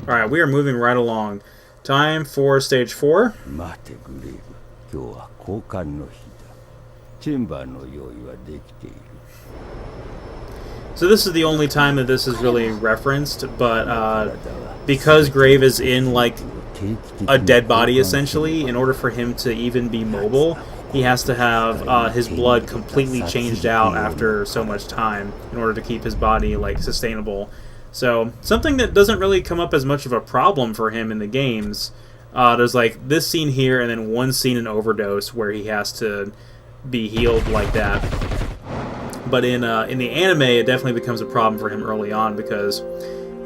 Alright, we are moving right along. Time for stage 4. So this is the only time that this is really referenced, but because Grave is in, like, a dead body, essentially, in order for him to even be mobile, he has to have his blood completely changed out after so much time in order to keep his body, like, sustainable. So, something that doesn't really come up as much of a problem for him in the games. There's, like, this scene here, and then one scene in Overdose where he has to be healed like that. But in the anime, it definitely becomes a problem for him early on because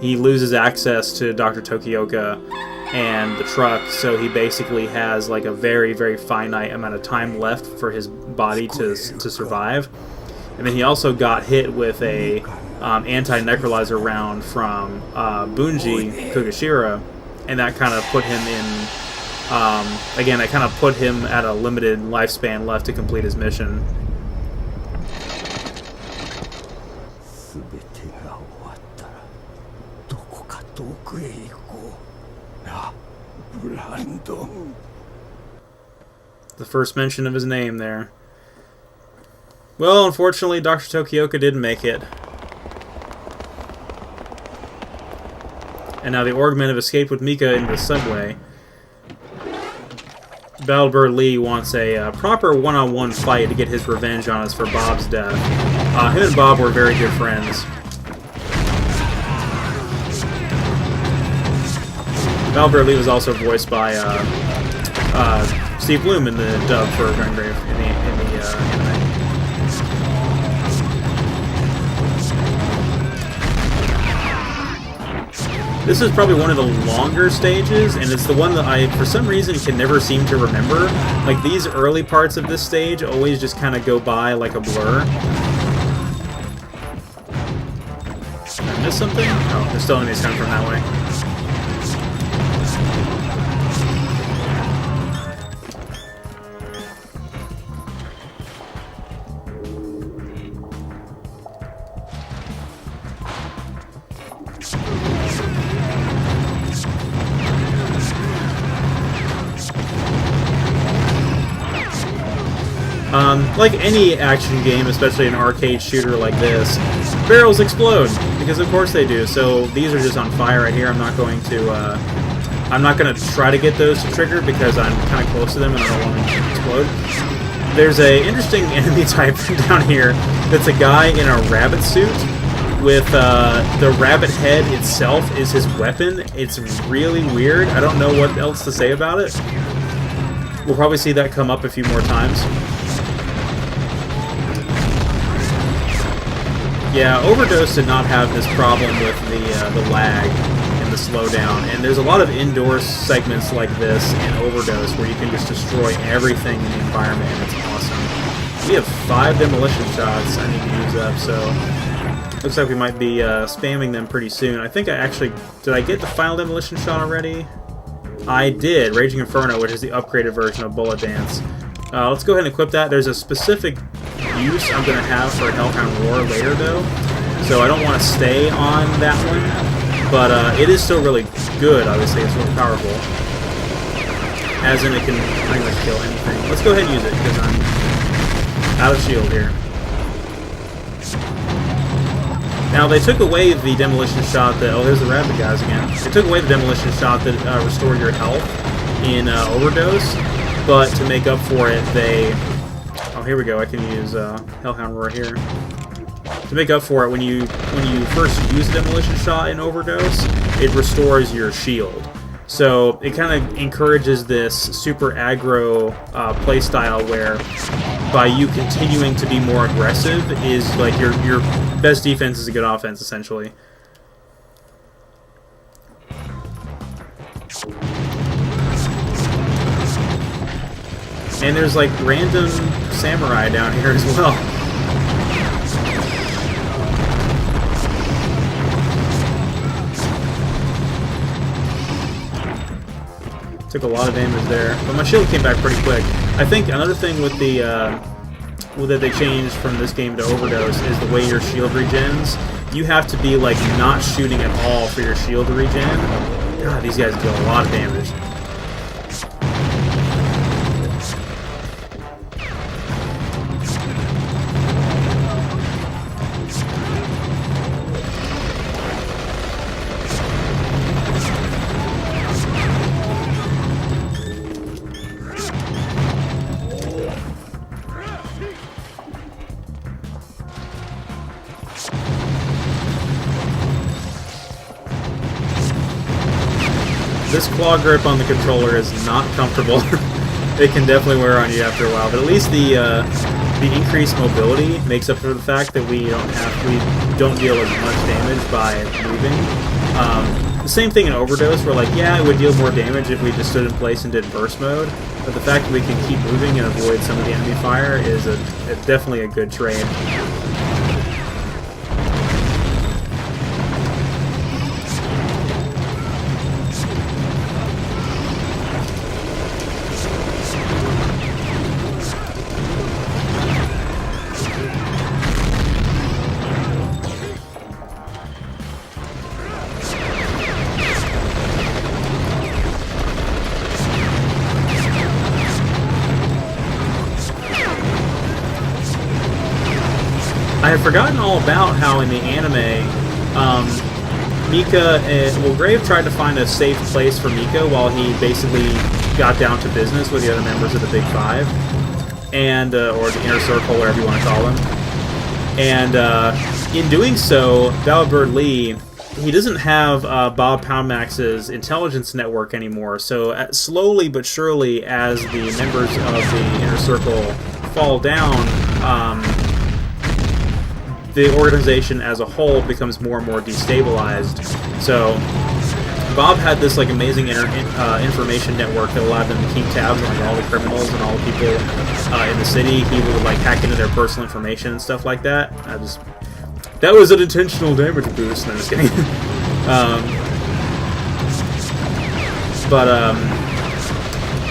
he loses access to Dr. Tokioka and the truck, so he basically has, like, a very, very finite amount of time left for his body to survive. And then he also got hit with a anti-necrolyzer round from Bunji Kugashira, and that kind of put him in, again, that kind of put him at a limited lifespan left to complete his mission. The first mention of his name there. Well, unfortunately, Dr. Tokioka didn't make it. And now the Orgmen have escaped with Mika into the subway. Balbert Lee wants a proper one-on-one fight to get his revenge on us for Bob's death. Him and Bob were very good friends. Balbert Lee was also voiced by Steve Bloom in the dub for Gungrave in the anime. This is probably one of the longer stages, and it's the one that I, for some reason, can never seem to remember. Like, these early parts of this stage always just kind of go by like a blur. Did I miss something? Oh, there's still enemies coming from that way. Like any action game, especially an arcade shooter like this, barrels explode, because of course they do. So these are just on fire right here. I'm not going to try to get those to trigger because I'm kind of close to them and I don't want them to explode. There's a interesting enemy type down here that's a guy in a rabbit suit with the rabbit head itself is his weapon. It's really weird. I don't know what else to say about it. We'll probably see that come up a few more times. Yeah, Overdose did not have this problem with the lag and the slowdown, and there's a lot of indoor segments like this in Overdose where you can just destroy everything in the environment, and it's awesome. We have 5 demolition shots I need to use up, so looks like we might be spamming them pretty soon. I think I actually... Did I get the final demolition shot already? I did, Raging Inferno, which is the upgraded version of Bullet Dance. Let's go ahead and equip that. There's a specific use I'm going to have for Hellhound Roar later, though, so I don't want to stay on that one, but it is still really good. Obviously, it's really powerful, as in it can pretty much kill anything. Let's go ahead and use it, because I'm out of shield here. Now, they took away the demolition shot that... Oh, there's the rabbit guys again. They took away the demolition shot that restored your health in Overdose, but to make up for it, they... Oh, here we go. I can use Hellhound Roar here. To make up for it, when you first use the demolition shot in Overdose, it restores your shield. So it kind of encourages this super aggro playstyle where, by you continuing to be more aggressive, is like your best defense is a good offense, essentially. And there's like random samurai down here as well. Took a lot of damage there, but my shield came back pretty quick. I think another thing with the that they changed from this game to Overdose is the way your shield regens. You have to be like not shooting at all for your shield to regen. God, these guys deal a lot of damage. This claw grip on the controller is not comfortable. It can definitely wear on you after a while, but at least the increased mobility makes up for the fact that we don't deal as much damage by moving. The same thing in Overdose, where like, yeah, it would deal more damage if we just stood in place and did burst mode, but the fact that we can keep moving and avoid some of the enemy fire is definitely a good trade. I had forgotten all about how in the anime, Grave tried to find a safe place for Mika while he basically got down to business with the other members of the Big Five, and or the Inner Circle, whatever you want to call them. And in doing so, Valbird Lee, he doesn't have Bob Poundmax's intelligence network anymore. So slowly but surely, as the members of the Inner Circle fall down, the organization as a whole becomes more and more destabilized. So Bob had this like amazing information network that allowed them to keep tabs on all the criminals and all the people in the city. He would like hack into their personal information and stuff like that. That was an intentional damage boost. No, I'm just kidding.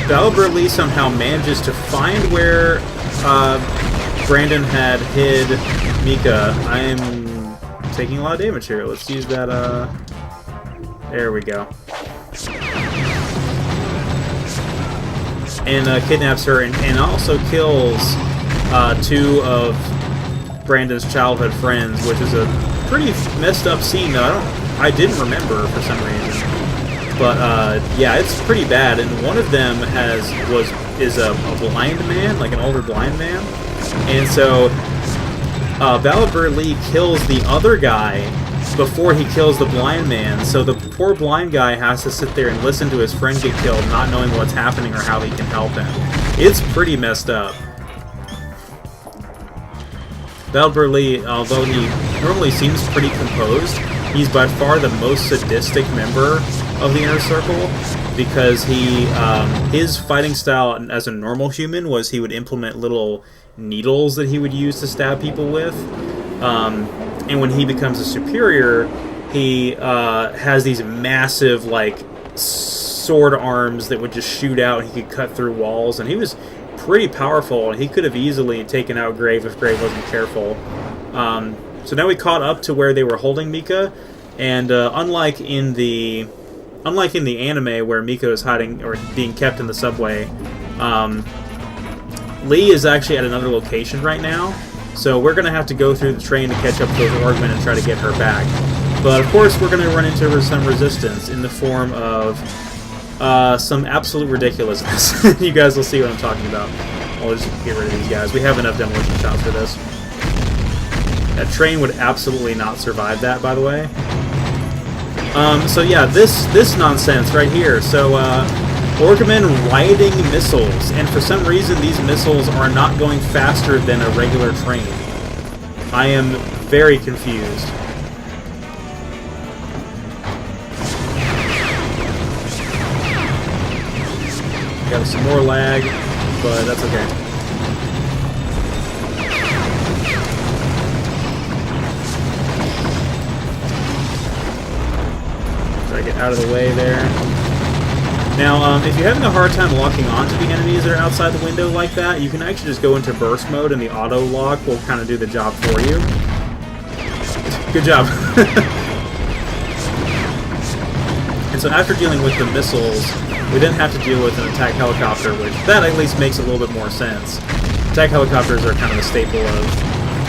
Valbird Lee somehow manages to find where Brandon had hid Mika. I am taking a lot of damage here. Let's use that, there we go. And kidnaps her and also kills two of Brandon's childhood friends, which is a pretty messed up scene that I didn't remember for some reason. But yeah, it's pretty bad. And one of them is a blind man, like an older blind man. And so Valbird Lee kills the other guy before he kills the blind man, so the poor blind guy has to sit there and listen to his friend get killed, not knowing what's happening or how he can help him. It's pretty messed up. Valbird Lee, although he normally seems pretty composed, he's by far the most sadistic member of the Inner Circle, because his fighting style as a normal human was he would implement little needles that he would use to stab people with. And when he becomes a superior, he has these massive, like, sword arms that would just shoot out. He could cut through walls, and he was pretty powerful. He could have easily taken out Grave if Grave wasn't careful. So now we caught up to where they were holding Mika, and unlike in the anime where Mika is hiding or being kept in the subway, Lee is actually at another location right now. So we're going to have to go through the train to catch up to those Orgmen and try to get her back. But of course we're going to run into some resistance in the form of some absolute ridiculousness. You guys will see what I'm talking about. I'll just get rid of these guys. We have enough demolition shots for this. That train would absolutely not survive that, by the way. So yeah, this nonsense right here. So Orgmen riding missiles, and for some reason these missiles are not going faster than a regular train. I am very confused. Got some more lag, but that's okay. Try to get out of the way there. Now, if you're having a hard time locking onto the enemies that are outside the window like that, you can actually just go into burst mode, and the auto lock will kind of do the job for you. Good job. And so after dealing with the missiles, we then have to deal with an attack helicopter, which that at least makes a little bit more sense. Attack helicopters are kind of a staple of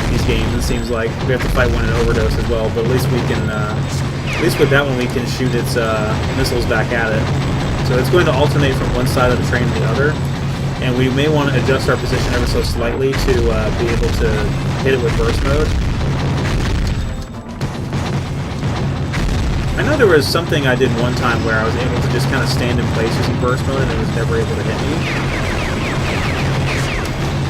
these games, it seems like. We have to fight one in overdose as well, but at least we can, at least with that one we can shoot its missiles back at it. So it's going to alternate from one side of the train to the other, and we may want to adjust our position ever so slightly to be able to hit it with burst mode. I know there was something I did one time where I was able to just kind of stand in place using burst mode and it was never able to hit me.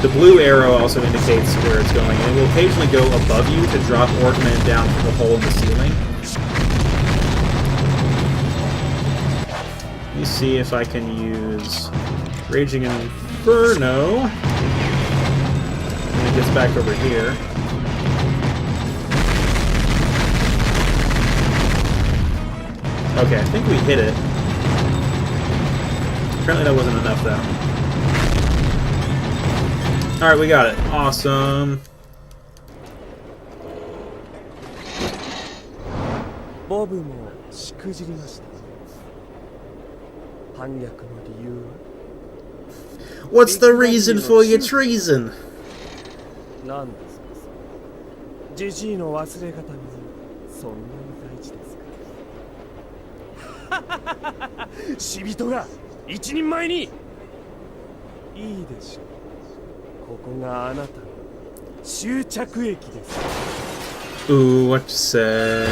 The blue arrow also indicates where it's going, and it will occasionally go above you to drop Orkman down through the hole in the ceiling. Let me see if I can use Raging Inferno when it gets back over here. Okay, I think we hit it. Apparently that wasn't enough, though. Alright, we got it. Awesome. What's the reason for your treason? 死人が一人前にいいでしょう。ここがあなたの終着駅です。 Ooh, what you say?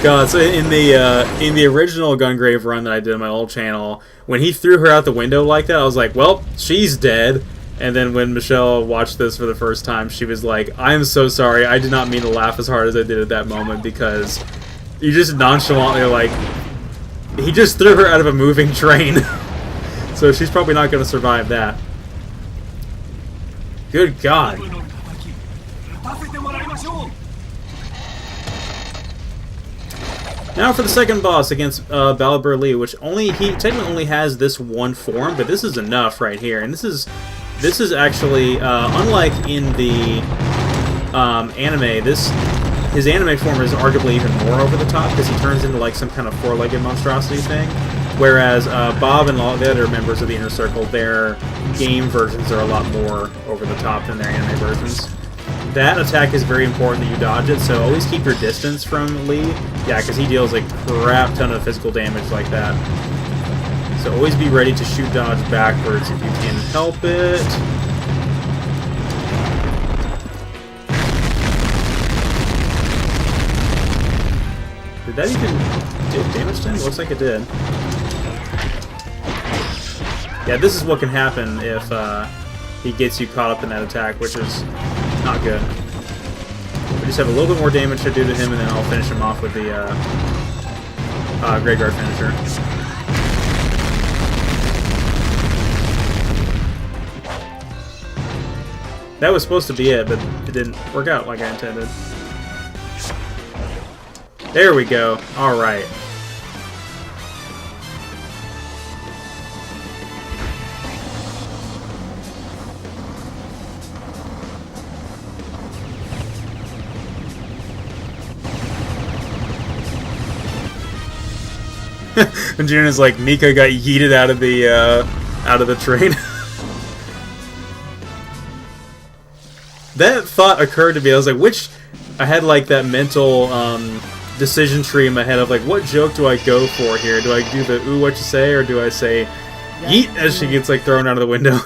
God, so in the original Gungrave run that I did on my old channel, when he threw her out the window like that, I was like, well, she's dead. And then when Michelle watched this for the first time, she was like, I'm so sorry, I did not mean to laugh as hard as I did at that moment, because you just nonchalantly are like, he just threw her out of a moving train. So she's probably not going to survive that. Good God. Now for the second boss against Balabur Lee, which he technically only has this one form, but this is enough right here. And this is actually unlike in the anime. His anime form is arguably even more over the top because he turns into like some kind of four-legged monstrosity thing. Whereas Bob and all the other members of the Inner Circle, their game versions are a lot more over the top than their anime versions. That attack is very important that you dodge it, so always keep your distance from Lee. Yeah, because he deals a crap ton of physical damage like that. So always be ready to shoot dodge backwards if you can help it. Did that even do damage to him? Looks like it did. Yeah, this is what can happen if he gets you caught up in that attack, which is not good. We just have a little bit more damage to do to him, and then I'll finish him off with the Graveyard finisher. That was supposed to be it, but it didn't work out like I intended. There we go. Alright. And Juna's like, Mika got yeeted out of the train. That thought occurred to me. I was like, I had like that mental decision tree in my head of like, what joke do I go for here? Do I do the ooh what you say, or do I say yeet as she gets like thrown out of the window?